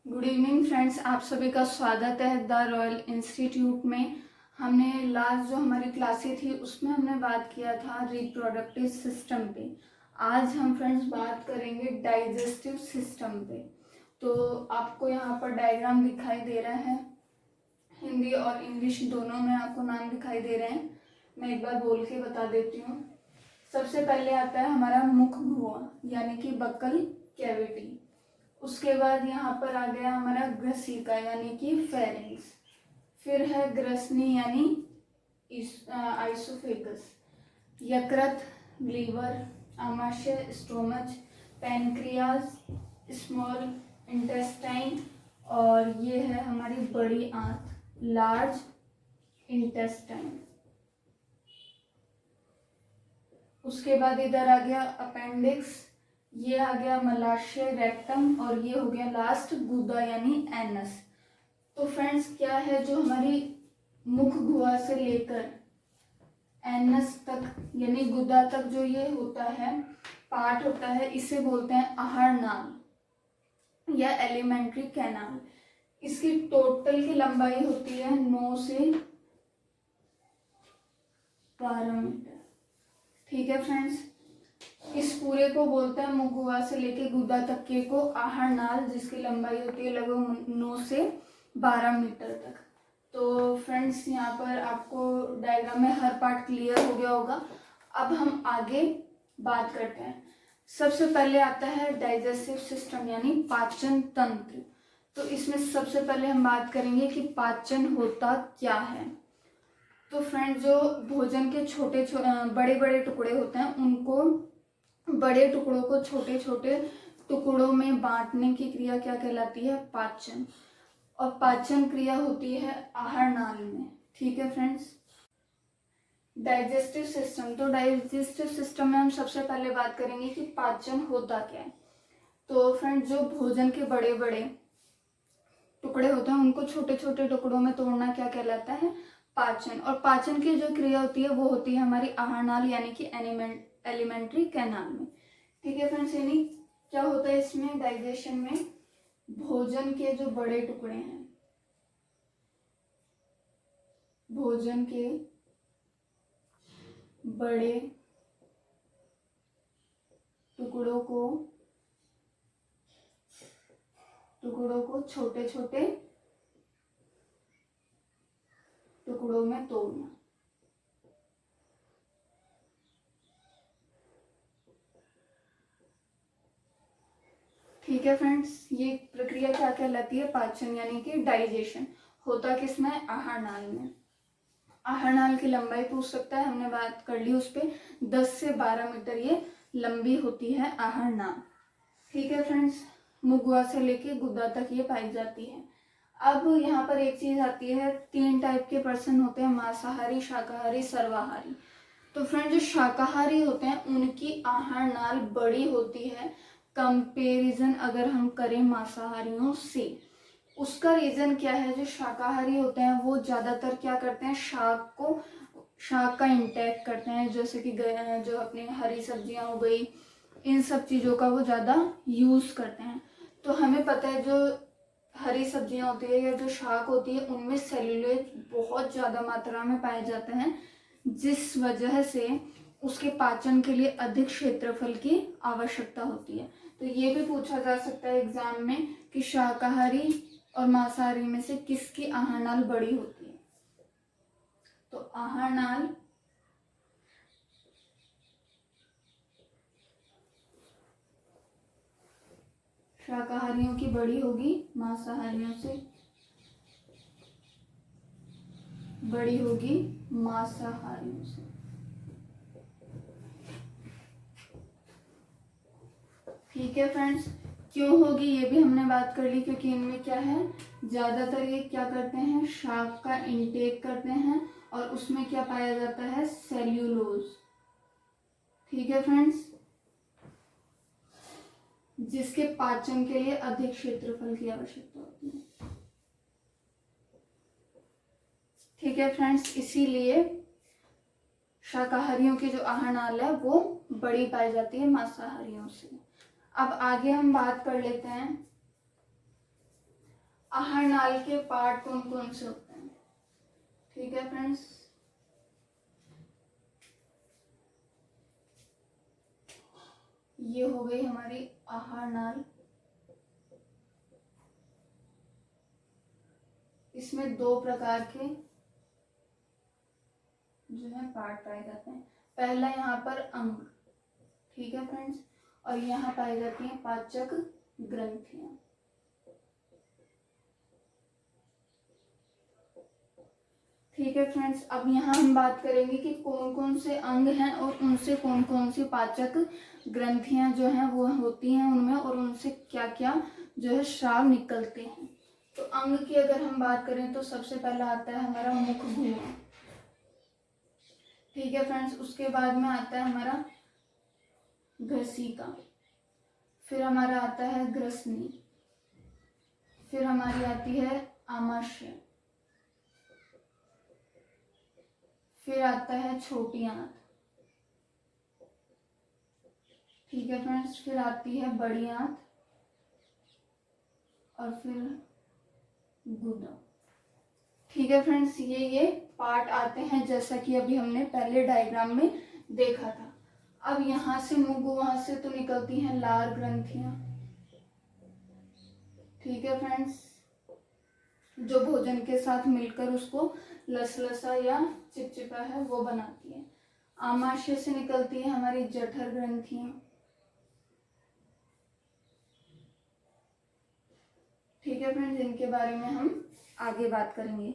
Good evening friends, आप सभी का स्वागत है द रॉयल इंस्टीट्यूट में। हमने लास्ट जो हमारी क्लासेस थी उसमें हमने बात किया था रिप्रोडक्टिव सिस्टम पे। आज हम फ्रेंड्स बात करेंगे डाइजेस्टिव सिस्टम पे। तो आपको यहाँ पर डायग्राम दिखाई दे रहा है, हिंदी और इंग्लिश दोनों में आपको नाम दिखाई दे रहे हैं। मैं एक बार बोल के बता देती हूँ। सबसे पहले आता है हमारा मुख भुआ यानी कि बक्कल कैविटी। उसके बाद यहाँ पर आ गया हमारा ग्रसिका यानी कि फेरिंग्स। फिर है ग्रसनी यानी आइसोफेगस, यकृत, लीवर, आमाशय, स्टोमच, पैनक्रियाज, स्मॉल इंटेस्टाइन, और ये है हमारी बड़ी आंत लार्ज इंटेस्टाइन। उसके बाद इधर आ गया अपेंडिक्स, ये आ गया मलाशय रेक्टम, और ये हो गया लास्ट गुदा यानी एनस। तो फ्रेंड्स क्या है, जो हमारी मुख गुहा से लेकर एनस तक यानी गुदा तक जो ये होता है पार्ट होता है, इसे बोलते हैं आहार नाल या एलिमेंट्री कैनाल। इसकी टोटल की लंबाई होती है 9 से 12 मीटर। ठीक है फ्रेंड्स, इस पूरे को बोलते हैं मुख गुहा से लेके गुदा तक के को आहार नाल, जिसकी लंबाई होती है लगभग 9 से 12 मीटर तक। तो फ्रेंड्स यहाँ पर आपको डायग्राम में हर पार्ट क्लियर हो गया होगा। अब हम आगे बात करते हैं। सबसे पहले आता है डाइजेस्टिव सिस्टम यानी पाचन तंत्र। तो इसमें सबसे पहले हम बात करेंगे कि पाचन होता क्या है। तो फ्रेंड्स, जो भोजन के छोटे बड़े बड़े टुकड़े होते हैं, उनको बड़े टुकड़ों को छोटे छोटे टुकड़ों में बांटने की क्रिया क्या कहलाती है? पाचन। और पाचन क्रिया होती है आहार नाल में। ठीक है फ्रेंड्स। डाइजेस्टिव सिस्टम, तो डाइजेस्टिव सिस्टम में हम सबसे पहले बात करेंगे कि पाचन होता क्या है। तो फ्रेंड्स, जो भोजन के बड़े बड़े टुकड़े होते हैं उनको छोटे छोटे टुकड़ों में तोड़ना क्या कहलाता है? पाचन। और पाचन की जो क्रिया होती है वो होती है हमारी आहार नाल यानी कि एलिमेंट्री कैनाल में। ठीक है फ्रेंड्स, यानी क्या होता है इसमें डाइजेशन में, भोजन के जो बड़े टुकड़े हैं, भोजन के बड़े टुकड़ों को छोटे छोटे टुकड़ों में तोड़ना। ठीक है फ्रेंड्स, ये प्रक्रिया क्या कहलाती है? पाचन यानी कि डाइजेशन। होता किसमें? आहार नाल में। आहार नाल की लंबाई पूछ सकता है, हमने बात कर ली उस पर। 10 से 12 मीटर ये लंबी होती है आहार नाल। ठीक है फ्रेंड्स, मुख गुहा से लेके गुदा तक ये पाई जाती है। अब यहाँ पर एक चीज आती है, 3 टाइप के पर्सन होते हैं, मांसाहारी, शाकाहारी, सर्वाहारी। तो फ्रेंड, जो शाकाहारी होते हैं उनकी आहार नाल बड़ी होती है कंपेरिजन अगर हम करें मांसाहारियों से। उसका रीजन क्या है? जो शाकाहारी होते हैं वो ज्यादातर क्या करते हैं, शाक का इंटेक करते हैं, जैसे कि जो अपनी हरी सब्जियां हो गई, इन सब चीजों का वो ज्यादा यूज करते हैं। तो हमें पता है जो हरी सब्जियां होती है या जो शाक होती है उनमें सेल्यूलोज बहुत ज्यादा मात्रा में पाए जाते हैं, जिस वजह से उसके पाचन के लिए अधिक क्षेत्रफल की आवश्यकता होती है। तो ये भी पूछा जा सकता है एग्जाम में कि शाकाहारी और मांसाहारी में से किसकी आहार नाल बड़ी होती है। तो आहार नाल शाकाहारियों की बड़ी होगी, मांसाहारियों से बड़ी होगी मांसाहारियों से। ठीक है फ्रेंड्स, क्यों होगी ये भी हमने बात कर ली, क्योंकि इनमें क्या है, ज्यादातर ये क्या करते हैं, शाक का इंटेक करते हैं, और उसमें क्या पाया जाता है, सेल्यूलोज। ठीक है फ्रेंड्स, जिसके पाचन के लिए अधिक क्षेत्रफल की आवश्यकता होती है। ठीक है फ्रेंड्स, इसीलिए शाकाहारियों की जो आहार नाल है वो बड़ी पाई जाती है मांसाहारियों से। अब आगे हम बात कर लेते हैं नाल के पार्ट कौन कौन से होते हैं। ठीक है फ्रेंड्स, ये हो गई हमारी आहार नाल। इसमें दो प्रकार के जो है पार्ट पाए जाते हैं। पहला यहाँ पर अंग, ठीक है फ्रेंड्स, और यहाँ पाई जाती हैं पाचक ग्रंथियां। ठीक है फ्रेंड्स, अब यहाँ हम बात करेंगे कि कौन कौन से अंग हैं और उनसे कौन कौन सी पाचक ग्रंथियां जो हैं वो होती हैं उनमें, और उनसे क्या क्या जो है स्राव निकलते हैं। तो अंग की अगर हम बात करें तो सबसे पहला आता है हमारा मुख गुहा। ठीक है फ्रेंड्स, उसके बाद में आता है हमारा ग्रसिका, फिर हमारा आता है ग्रसनी, फिर हमारी आती है आमाशय, फिर आता है छोटी आंत। ठीक है फ्रेंड्स, फिर आती है बड़ी आंत, और फिर गुदा। ठीक है फ्रेंड्स, ये पार्ट आते हैं जैसा कि अभी हमने पहले डायग्राम में देखा था। अब यहाँ से मुख गुहा से तो निकलती हैं लार ग्रंथियां। ठीक है फ्रेंड्स, जो भोजन के साथ मिलकर उसको लसलसा या चिपचिपा है वो बनाती है। आमाशय से निकलती है हमारी जठर ग्रंथियां। ठीक है फ्रेंड्स, इनके बारे में हम आगे बात करेंगे।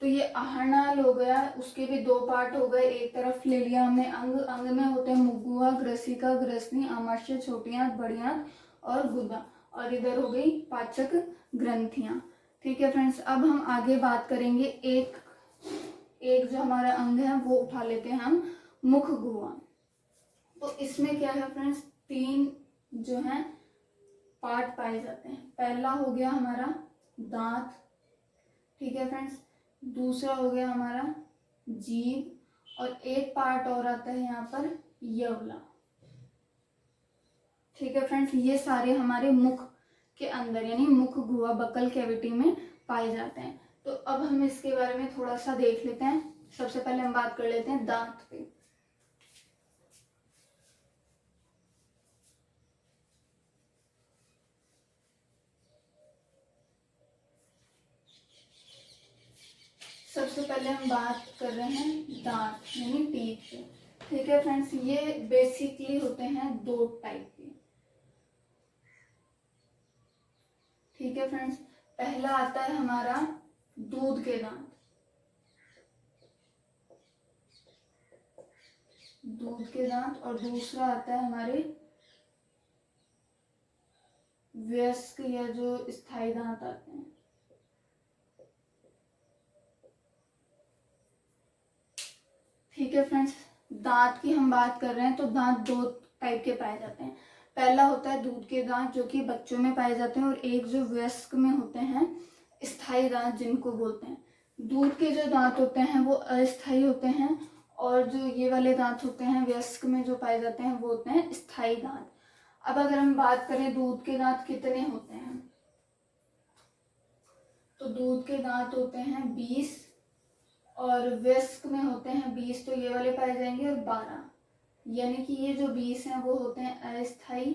तो ये आहारनाल हो गया, उसके भी दो पार्ट हो गए। एक तरफ ले लिया हमने अंग, अंग में होते हैं मुख गुहा, ग्रसिका, ग्रसनी, आमाशय, छोटी आंत, बड़ी आंत और गुदा, और इधर हो गई पाचक ग्रंथियां। ठीक है फ्रेंड्स, अब हम आगे बात करेंगे। एक एक जो हमारा अंग है वो उठा लेते हैं हम मुख गुहा। तो इसमें क्या है फ्रेंड्स, तीन जो है पार्ट पाए जाते हैं। पहला हो गया हमारा दांत। ठीक है फ्रेंड्स, दूसरा हो गया हमारा जीभ, और एक पार्ट और आता है यहाँ पर यवला। ठीक है फ्रेंड्स, ये सारे हमारे मुख के अंदर यानी मुख गुहा बकल कैविटी में पाए जाते हैं। तो अब हम इसके बारे में थोड़ा सा देख लेते हैं। सबसे पहले हम बात कर लेते हैं दांत पे। सबसे पहले हम बात कर रहे हैं दांत यानी टीथ पे। ठीक है फ्रेंड्स, ये बेसिकली होते हैं दो टाइप के। ठीक है फ्रेंड्स, पहला आता है हमारा दूध के दांत। दूध के दांत, और दूसरा आता है हमारे वयस्क या जो स्थायी दांत आते हैं। ठीक है फ्रेंड्स, दांत की हम बात कर रहे हैं तो दांत दो टाइप के पाए जाते हैं। पहला होता है दूध के दांत जो कि बच्चों में पाए जाते हैं, और एक जो वयस्क में होते हैं स्थायी दांत जिनको बोलते हैं। दूध के जो दांत होते हैं वो अस्थायी होते हैं, और जो ये वाले दांत होते हैं वयस्क में जो पाए जाते हैं वो होते हैं स्थायी दांत। अब अगर हम बात करें दूध के दांत कितने होते हैं, तो दूध के दांत होते हैं 20, और वयस्क में होते हैं 20, तो ये वाले पाए जाएंगे, और 12, यानी कि ये जो 20 हैं वो होते हैं अस्थायी,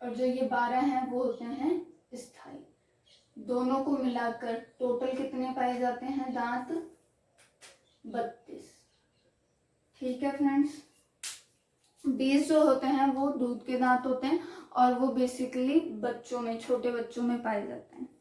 और जो ये 12 हैं वो होते हैं स्थायी। दोनों को मिलाकर टोटल कितने पाए जाते हैं दांत, 32। ठीक है फ्रेंड्स, 20 जो होते हैं वो दूध के दांत होते हैं, और वो बेसिकली बच्चों में, छोटे बच्चों में पाए जाते हैं।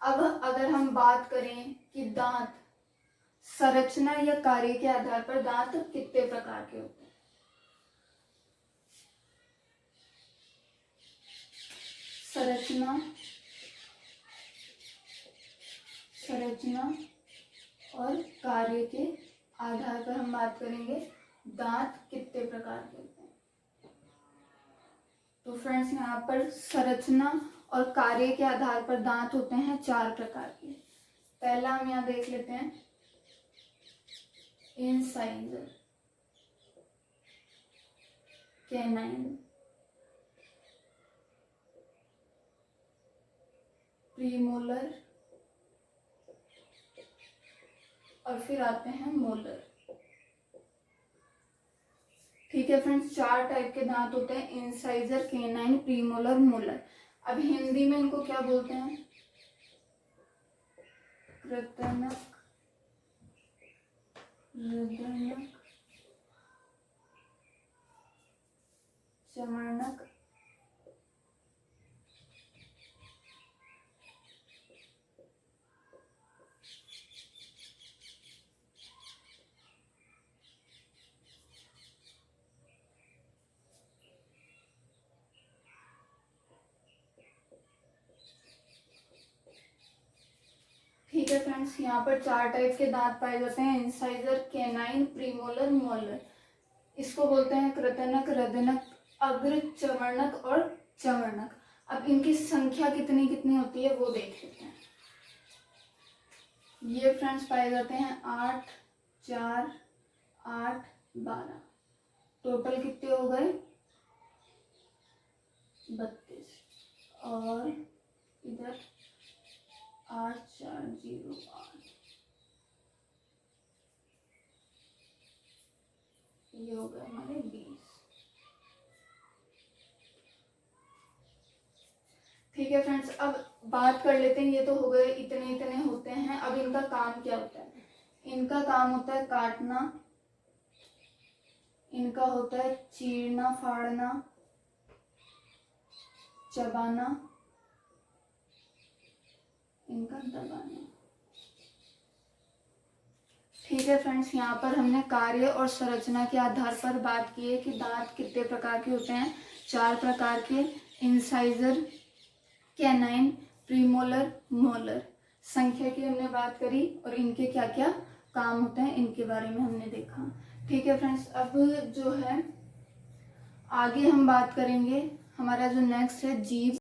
अब अगर हम बात करें कि दांत संरचना या कार्य के आधार पर दांत कितने प्रकार के होते हैं। संरचना और कार्य के आधार पर हम बात करेंगे दांत कितने प्रकार के होते हैं। तो फ्रेंड्स, यहाँ पर संरचना और कार्य के आधार पर दांत होते हैं 4 प्रकार के। पहला हम यहाँ देख लेते हैं इंसाइजर, कैनाइन, प्रीमोलर और फिर आते हैं मोलर। ठीक है फ्रेंड्स, 4 टाइप के दांत होते हैं, इंसाइजर, केनाइन, प्रीमोलर, मोलर। अब हिंदी में इनको क्या बोलते हैं? कृतनक, हृदयनक, चमड़नक, ठीक है फ्रेंड्स, यहाँ पर 4 टाइप के दांत पाए जाते हैं, इंसाइजर, केनाइन, प्रीमोलर, मोलर। इसको बोलते हैं कृतनक, हृदयनक, अग्र, चमड़नक और चमड़नक। अब इनकी संख्या कितनी कितनी होती है वो देख लेते हैं। ये फ्रेंड्स पाए जाते हैं 8, 4, 8, 12। टोटल कितने हो गए? 32। और इधर 8, 4, 0, 8, ये हो गए हमारे 20। ठीक है फ्रेंड्स, अब बात कर लेते हैं, ये तो हो गए इतने इतने होते हैं। अब इनका काम क्या होता है? इनका काम होता है काटना, इनका होता है चीरना, फाड़ना, चबाना, इनका दबाना। ठीक है फ्रेंड्स, यहाँ पर हमने कार्य और संरचना के आधार पर बात की है कि दांत कितने प्रकार के होते हैं। 4 प्रकार के, इंसाइजर, कैनाइन, प्रीमोलर, मोलर। संख्या की हमने बात करी और इनके क्या क्या काम होते हैं इनके बारे में हमने देखा। ठीक है फ्रेंड्स, अब जो है आगे हम बात करेंगे, हमारा जो नेक्स्ट है जीभ।